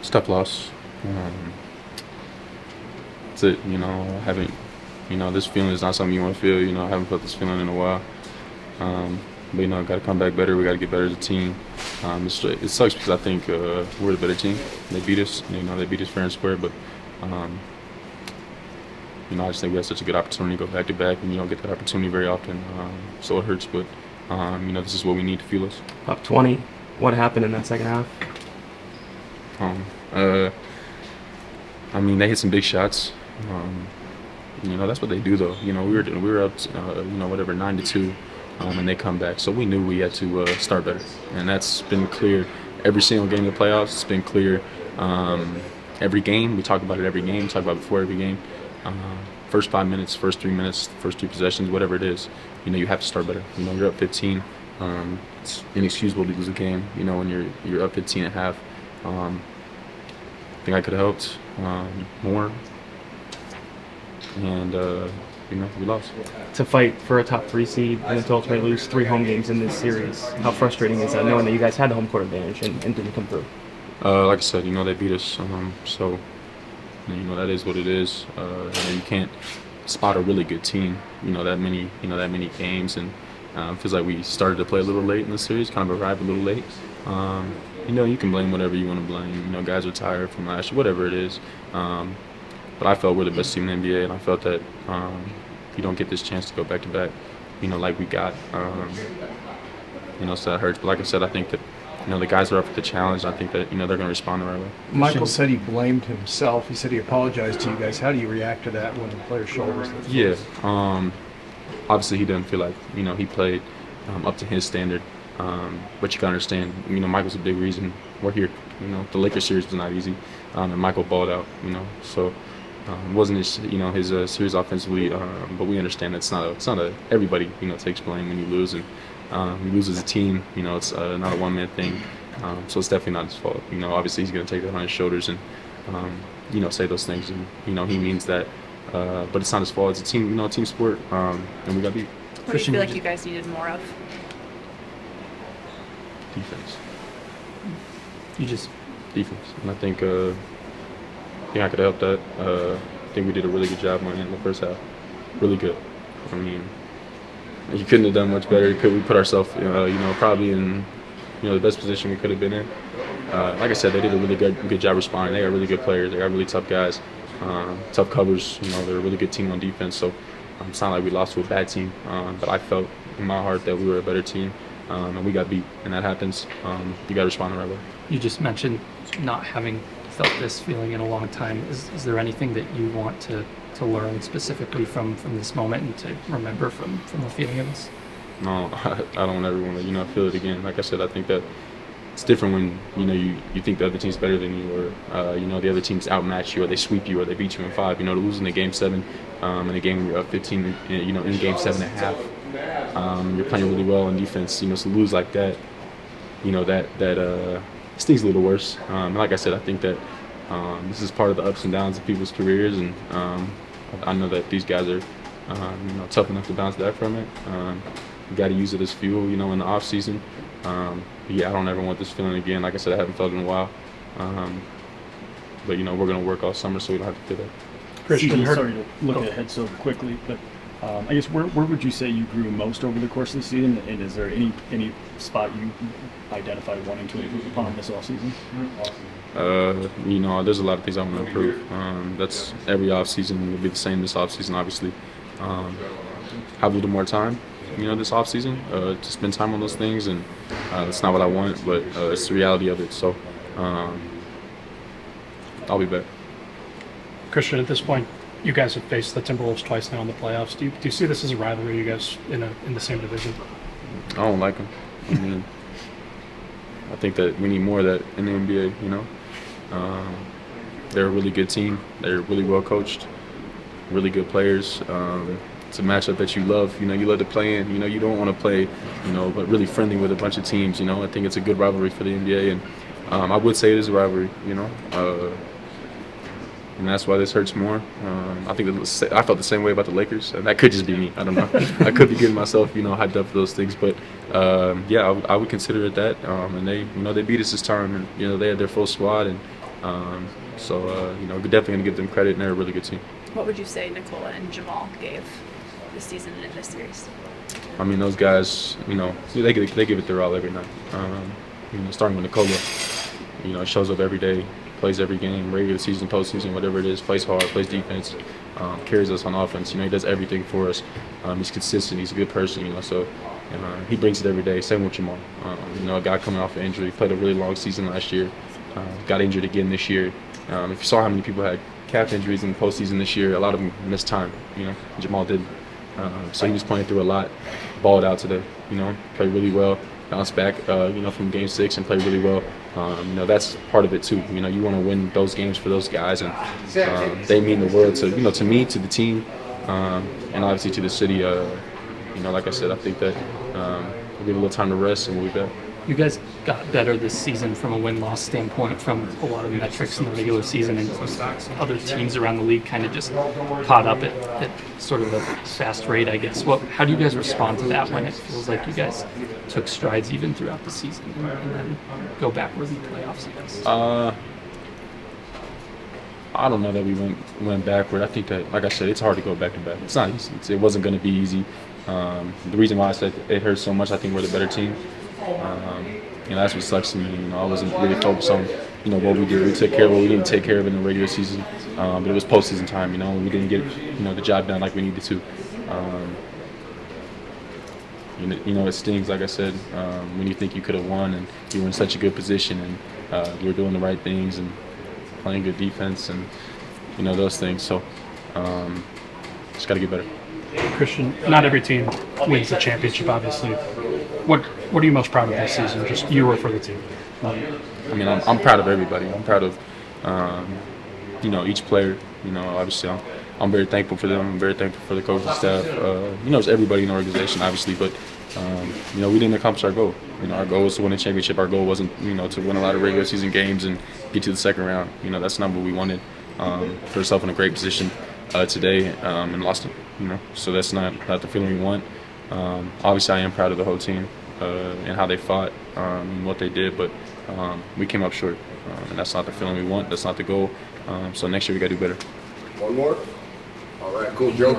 It's a tough loss. That's it. I haven't. This feeling is not something you want to feel. I haven't felt this feeling in a while. But got to come back better. We got to get better as a team. It sucks because I think we're the better team. They beat us. They beat us fair and square. But I just think we have such a good opportunity to go back to back, and you don't get that opportunity very often. So it hurts. But this is what we need to fuel us. Up 20. What happened in that second half? They hit some big shots. That's what they do, though. We were up, whatever, 9-2, and they come back. So we knew we had to start better, and that's been clear every single game of the playoffs. It's been clear every game. We talk about it every game. We talk about it before every game. First 5 minutes, first 3 minutes, first 2 possessions, whatever it is. You have to start better. You're up 15. It's inexcusable to lose a game. When you're up 15 at half. I think I could have helped more, and we lost. To fight for a top 3 seed and to ultimately lose 3 home games in this series, how frustrating is that, knowing that you guys had the home court advantage and didn't come through? Like I said, they beat us, so that is what it is. You can't spot a really good team, that many games, and it feels like we started to play a little late in the series, kind of arrived a little late. You can blame whatever you want to blame. Guys are tired from last year, whatever it is. But I felt we're the best team in the NBA, and I felt that you don't get this chance to go back to back, like we got. So that hurts. But like I said, I think that the guys are up for the challenge. I think that they're going to respond the right way. Michael said he blamed himself. He said he apologized to you guys. How do you react to that when the player's shoulders? Yeah. Obviously, he doesn't feel like he played up to his standard. But you can understand, Michael's a big reason we're here. The Lakers series was not easy, and Michael balled out. So it wasn't his series offensively, but we understand that it's not a everybody takes blame when you lose, and you lose as a team. It's not a one-man thing, so it's definitely not his fault. Obviously he's going to take that on his shoulders and say those things, and he means that, but it's not his fault. It's a team, team sport, and we got beat. What do you feel like you guys needed more of? Defense. Defense. And I think I could help that. I think we did a really good job on it in the first half. Really good. You couldn't have done much better. Could we put ourselves, probably in, the best position we could have been in. Like I said, they did a really good job responding. They got really good players. They got really tough guys, tough covers. They're a really good team on defense. So it's not like we lost to a bad team. But I felt in my heart that we were a better team. And we got beat, and that happens. You got to respond the right way. You just mentioned not having felt this feeling in a long time. Is there anything that you want to learn specifically from this moment and to remember from the feeling of this? No, I don't ever want to feel it again. Like I said, I think that it's different when you think the other team's better than you, or the other team's outmatch you, or they sweep you, or they beat you in 5. To lose in the game 7, in a game where you're up 15, in game 7 and a half. You're playing really well on defense, to lose like that, that stings a little worse. Like I said, I think that this is part of the ups and downs of people's careers, and I know that these guys are, tough enough to bounce back from it. You got to use it as fuel, in the off season. I don't ever want this feeling again. Like I said, I haven't felt it in a while. But we're going to work all summer so we don't have to feel that. Christian, sorry to look ahead so quickly, but I guess where would you say you grew most over the course of the season, and is there any spot you identified wanting to improve upon this offseason? There's a lot of things I want to improve. That's every offseason. Will be the same this offseason, obviously. Have a little more time, this offseason, to spend time on those things, and it's not what I want, but it's the reality of it. So I'll be back. Christian, at this point, you guys have faced the Timberwolves twice now in the playoffs. Do you see this as a rivalry? You guys in the same division? I don't like them. I think that we need more of that in the NBA. They're a really good team. They're really well coached, really good players. It's a matchup that you love. You love to play in. You don't want to play, but really friendly with a bunch of teams. I think it's a good rivalry for the NBA, and I would say it is a rivalry. and that's why this hurts more. I think I felt the same way about the Lakers, and that could just be me. I don't know. I could be getting myself, hyped up for those things, but yeah, I would consider it that. And they beat us this time, and they had their full squad, and so we're definitely gonna give them credit, and they're a really good team. What would you say Nikola and Jamal gave this season and in this series? I mean, those guys, they give it their all every night. Starting with Nikola, shows up every day, plays every game, regular season, postseason, whatever it is, plays hard, plays defense, carries us on offense. He does everything for us. He's consistent. He's a good person, so he brings it every day. Same with Jamal. A guy coming off an injury, played a really long season last year, got injured again this year. If you saw how many people had calf injuries in the postseason this year, a lot of them missed time. Jamal didn't. So he was playing through a lot, balled out today, played really well, bounced back, from Game 6 and played really well. That's part of it too. You want to win those games for those guys, and they mean the world to me, to the team, and obviously to the city. Like I said, I think that we'll get a little time to rest and we'll be back. You guys got better this season from a win-loss standpoint from a lot of metrics in the regular season, and other teams around the league kind of just caught up at sort of a fast rate, I guess. How do you guys respond to that when it feels like you guys took strides even throughout the season and then go backward in the playoffs, I guess? I don't know that we went backward. I think that, like I said, it's hard to go back to back. It's not easy. It wasn't going to be easy. The reason why I said it hurts so much, I think we're the better team. That's what sucks to me. I wasn't really focused on, what we did. We took care of what we needed to take care of in the regular season, but it was postseason time. We didn't get, the job done like we needed to. It stings, like I said, when you think you could have won and you were in such a good position and you were doing the right things and playing good defense and those things. So just got to get better. Christian, not every team wins the championship, obviously. What are you most proud of this season, just you or for the team? I mean, I'm proud of everybody. I'm proud of, each player. Obviously, I'm very thankful for them. I'm very thankful for the coaching staff. It's everybody in the organization, obviously. But, we didn't accomplish our goal. Our goal was to win a championship. Our goal wasn't, to win a lot of regular season games and get to the second round. That's not what we wanted. Put ourselves in a great position today and lost it. So that's not the feeling we want. Obviously, I am proud of the whole team and how they fought and what they did, but we came up short, and that's not the feeling we want. That's not the goal. So next year we got to do better. One more? All right, cool, Joe.